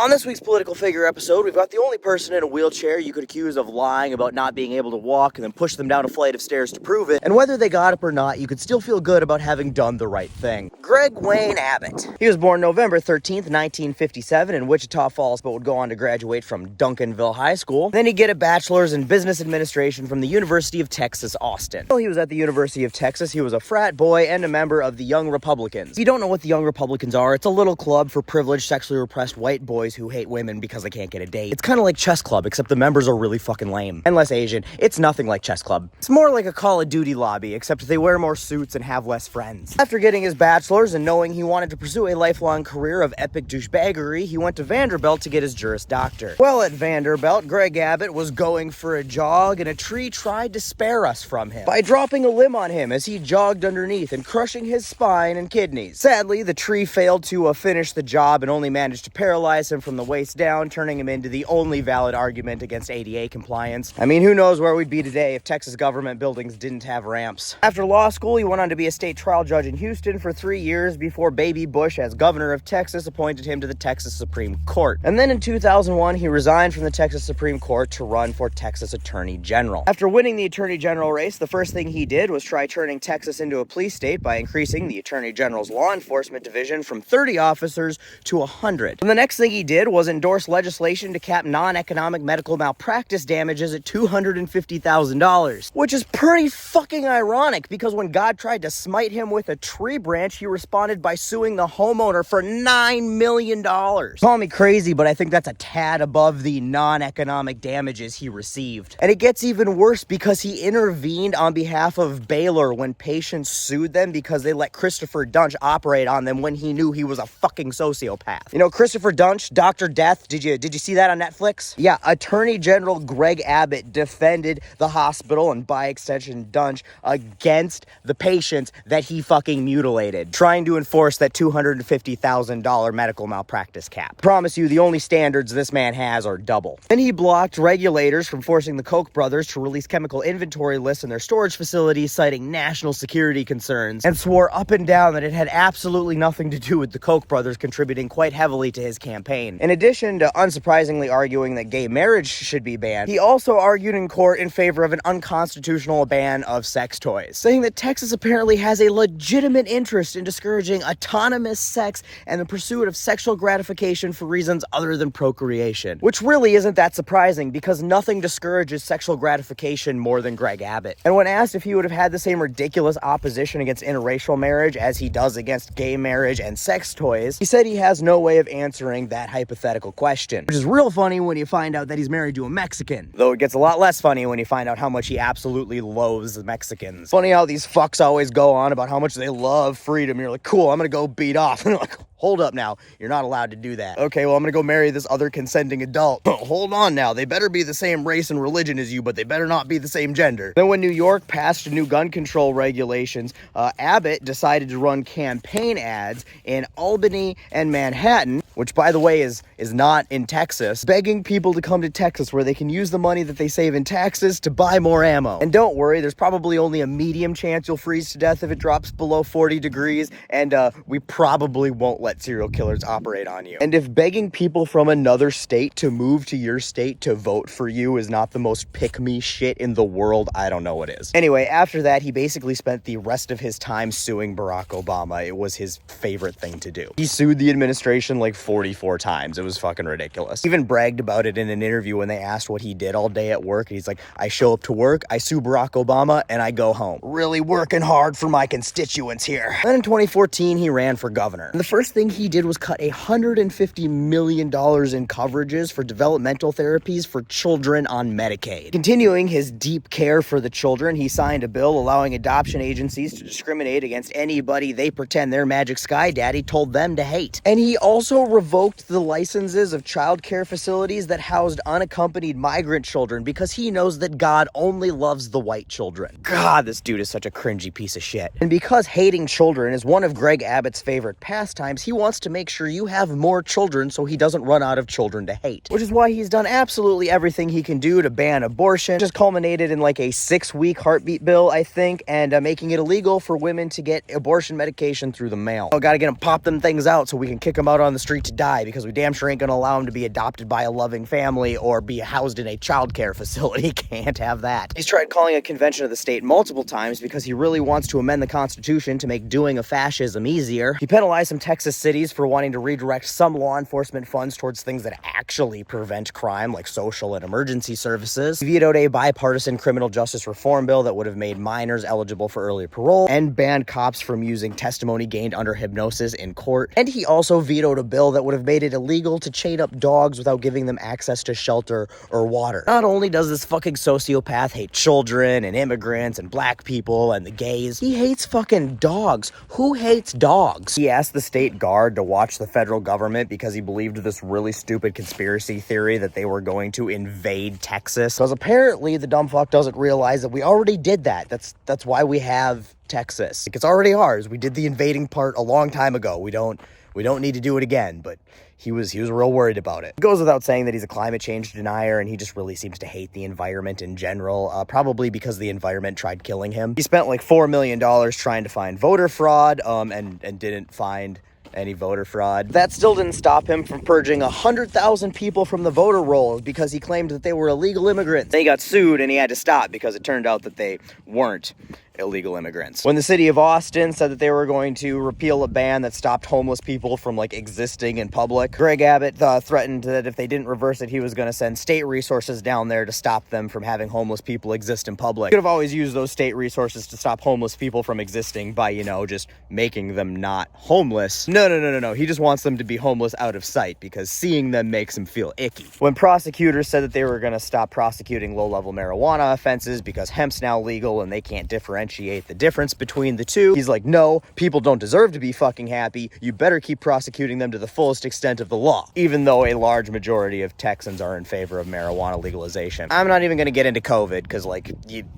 On this week's Political Figure episode, we've got the only person in a wheelchair you could accuse of lying about not being able to walk and then push them down a flight of stairs to prove it, and whether they got up or not, you could still feel good about having done the right thing. Greg Wayne Abbott. He was born November 13th, 1957 in Wichita Falls, but would go on to graduate from Duncanville High School. Then he'd get a bachelor's in business administration from the University of Texas, Austin. While he was at the University of Texas, he was a frat boy and a member of the Young Republicans. If you don't know what the Young Republicans are, it's a little club for privileged, sexually repressed white boys who hate women because they can't get a date. It's kind of like Chess Club, except the members are really fucking lame. And less Asian. It's nothing like Chess Club. It's more like a Call of Duty lobby, except they wear more suits and have less friends. After getting his bachelor's and knowing he wanted to pursue a lifelong career of epic douchebaggery, he went to Vanderbilt to get his Juris Doctor. Well, at Vanderbilt, Greg Abbott was going for a jog, and a tree tried to spare us from him by dropping a limb on him as he jogged underneath and crushing his spine and kidneys. Sadly, the tree failed to finish the job and only managed to paralyze him from the waist down, turning him into the only valid argument against ADA compliance. I mean, who knows where we'd be today if Texas government buildings didn't have ramps. After law school, he went on to be a state trial judge in Houston for 3 years before Baby Bush, as governor of Texas, appointed him to the Texas Supreme Court. And then in 2001, he resigned from the Texas Supreme Court to run for Texas Attorney General. After winning the Attorney General race, the first thing he did was try turning Texas into a police state by increasing the Attorney General's law enforcement division from 30 officers to 100. And the next thing he did was endorse legislation to cap non-economic medical malpractice damages at $250,000, which is pretty fucking ironic because when God tried to smite him with a tree branch, he responded by suing the homeowner for $9 million. Call me crazy, but I think that's a tad above the non-economic damages he received. And it gets even worse because he intervened on behalf of Baylor when patients sued them because they let Christopher Dunch operate on them when he knew he was a fucking sociopath. You know, Christopher Dunch, Dr. Death, did you see that on Netflix? Yeah, Attorney General Greg Abbott defended the hospital and by extension Dunch against the patients that he fucking mutilated, trying to enforce that $250,000 medical malpractice cap. Promise you, the only standards this man has are double. Then he blocked regulators from forcing the Koch brothers to release chemical inventory lists in their storage facilities, citing national security concerns, and swore up and down that it had absolutely nothing to do with the Koch brothers contributing quite heavily to his campaign. In addition to unsurprisingly arguing that gay marriage should be banned, he also argued in court in favor of an unconstitutional ban of sex toys, saying that Texas apparently has a legitimate interest in discouraging autonomous sex and the pursuit of sexual gratification for reasons other than procreation. Which really isn't that surprising because nothing discourages sexual gratification more than Greg Abbott. And when asked if he would have had the same ridiculous opposition against interracial marriage as he does against gay marriage and sex toys, he said he has no way of answering that hypothetical question. Which is real funny when you find out that he's married to a Mexican. Though it gets a lot less funny when you find out how much he absolutely loathes the Mexicans. Funny how these fucks always go on about how much they love freedom. You're like, cool, I'm gonna go beat off. And they're like, hold up now, you're not allowed to do that. Okay, well, I'm gonna go marry this other consenting adult. Hold on now, they better be the same race and religion as you, but they better not be the same gender. Then when New York passed new gun control regulations, Abbott decided to run campaign ads in Albany and Manhattan, which by the way is not in Texas, begging people to come to Texas where they can use the money that they save in taxes to buy more ammo. And don't worry, there's probably only a medium chance you'll freeze to death if it drops below 40 degrees, and we probably won't let serial killers operate on you. And if begging people from another state to move to your state to vote for you is not the most pick-me shit in the world, I don't know what is. Anyway, after that, he basically spent the rest of his time suing Barack Obama. It was his favorite thing to do. He sued the administration like 44 times. It was fucking ridiculous. He even bragged about it in an interview when they asked what he did all day at work. He's like, I show up to work, I sue Barack Obama, and I go home. Really working hard for my constituents here. Then in 2014, he ran for governor. And the first thing he did was cut $150 million in coverages for developmental therapies for children on Medicaid. Continuing his deep care for the children, he signed a bill allowing adoption agencies to discriminate against anybody they pretend their magic sky daddy told them to hate. And he also revoked the licenses of child care facilities that housed unaccompanied migrant children because he knows that God only loves the white children. God, this dude is such a cringy piece of shit. And because hating children is one of Greg Abbott's favorite pastimes, he wants to make sure you have more children so he doesn't run out of children to hate. Which is why he's done absolutely everything he can do to ban abortion, just culminated in like a 6-week heartbeat bill, I think, and making it illegal for women to get abortion medication through the mail. Oh, gotta get them pop them things out so we can kick them out on the street hungry to die because we damn sure ain't gonna allow him to be adopted by a loving family or be housed in a childcare facility. Can't have that. He's tried calling a convention of the state multiple times because he really wants to amend the Constitution to make doing a fascism easier. He penalized some Texas cities for wanting to redirect some law enforcement funds towards things that actually prevent crime, like social and emergency services. He vetoed a bipartisan criminal justice reform bill that would have made minors eligible for early parole and banned cops from using testimony gained under hypnosis in court. And he also vetoed a bill that would have made it illegal to chain up dogs without giving them access to shelter or water. Not only does this fucking sociopath hate children and immigrants and black people and the gays, he hates fucking dogs. Who hates dogs? He asked the state guard to watch the federal government because he believed this really stupid conspiracy theory that they were going to invade Texas. Because apparently the dumb fuck doesn't realize that we already did that. That's why we have Texas. Like, it's already ours. We did the invading part a long time ago. We don't need to do it again, but he was real worried about it. It goes without saying that he's a climate change denier, and he just really seems to hate the environment in general, probably because the environment tried killing him. He spent like $4 million trying to find voter fraud, and didn't find any voter fraud. That still didn't stop him from purging 100,000 people from the voter rolls because he claimed that they were illegal immigrants. Then he got sued and he had to stop because it turned out that they weren't illegal immigrants. When the city of Austin said that they were going to repeal a ban that stopped homeless people from like existing in public, Greg Abbott threatened that if they didn't reverse it, he was going to send state resources down there to stop them from having homeless people exist in public. He could have always used those state resources to stop homeless people from existing by, just making them not homeless. No. He just wants them to be homeless out of sight because seeing them makes him feel icky. When prosecutors said that they were going to stop prosecuting low-level marijuana offenses because hemp's now legal and they can't differentiate the difference between the two, he's like, no, people don't deserve to be fucking happy. You better keep prosecuting them to the fullest extent of the law, even though a large majority of Texans are in favor of marijuana legalization. I'm not even going to get into COVID because,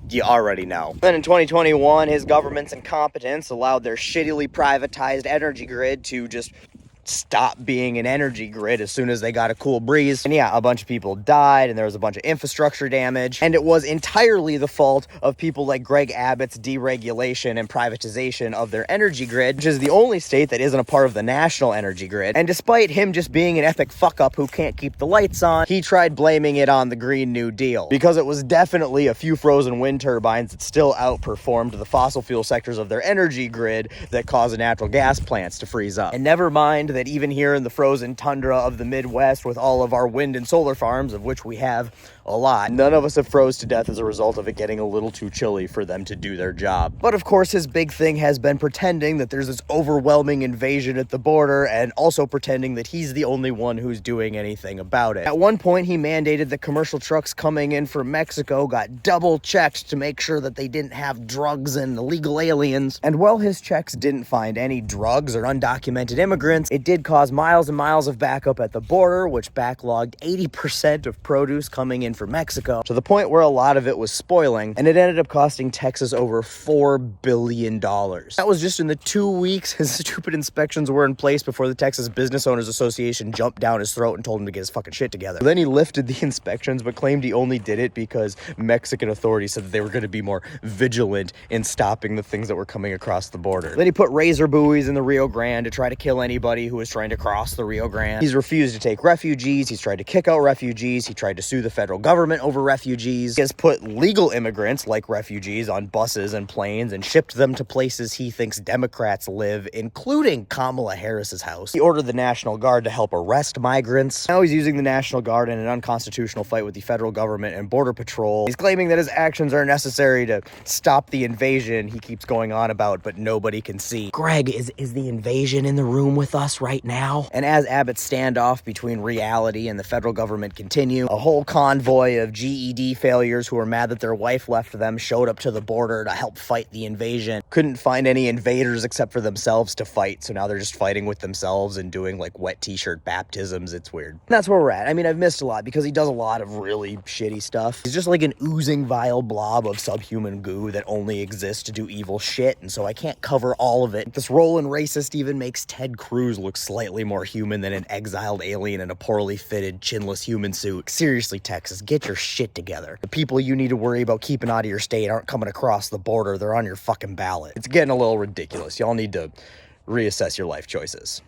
you already know. Then in 2021, his government's incompetence allowed their shittily privatized energy grid to just stop being an energy grid as soon as they got a cool breeze. And yeah, a bunch of people died and there was a bunch of infrastructure damage. And it was entirely the fault of people like Greg Abbott's deregulation and privatization of their energy grid, which is the only state that isn't a part of the national energy grid. And despite him just being an epic fuck up who can't keep the lights on, he tried blaming it on the Green New Deal because it was definitely a few frozen wind turbines that still outperformed the fossil fuel sectors of their energy grid that caused natural gas plants to freeze up. And never mind that even here in the frozen tundra of the Midwest with all of our wind and solar farms, of which we have a lot, none of us have froze to death as a result of it getting a little too chilly for them to do their job. But of course, his big thing has been pretending that there's this overwhelming invasion at the border and also pretending that he's the only one who's doing anything about it. At one point, he mandated that commercial trucks coming in from Mexico got double checked to make sure that they didn't have drugs and illegal aliens. And while his checks didn't find any drugs or undocumented immigrants, it did cause miles and miles of backup at the border, which backlogged 80% of produce coming in from Mexico, to the point where a lot of it was spoiling, and it ended up costing Texas over $4 billion. That was just in the 2 weeks his stupid inspections were in place before the Texas Business Owners Association jumped down his throat and told him to get his fucking shit together. Then he lifted the inspections, but claimed he only did it because Mexican authorities said that they were going to be more vigilant in stopping the things that were coming across the border. Then he put razor buoys in the Rio Grande to try to kill anybody who was trying to cross the Rio Grande. He's refused to take refugees. He's tried to kick out refugees. He tried to sue the federal government over refugees. He has put legal immigrants like refugees on buses and planes and shipped them to places he thinks Democrats live, including Kamala Harris's house. He ordered the National Guard to help arrest migrants. Now he's using the National Guard in an unconstitutional fight with the federal government and Border Patrol. He's claiming that his actions are necessary to stop the invasion he keeps going on about, but nobody can see. Greg, is the invasion in the room with us right now? And as Abbott's standoff between reality and the federal government continue, a whole convoy of GED failures who were mad that their wife left them showed up to the border to help fight the invasion. Couldn't find any invaders except for themselves to fight, so now they're just fighting with themselves and doing like wet t-shirt baptisms. It's weird. And that's where we're at. I mean, I've missed a lot because he does a lot of really shitty stuff. He's just like an oozing vile blob of subhuman goo that only exists to do evil shit, and so I can't cover all of it. This rolling racist even makes Ted Cruz look slightly more human than an exiled alien in a poorly fitted, chinless human suit. Seriously, Texas, get your shit together. The people you need to worry about keeping out of your state aren't coming across the border. They're on your fucking ballot. It's getting a little ridiculous. Y'all need to reassess your life choices.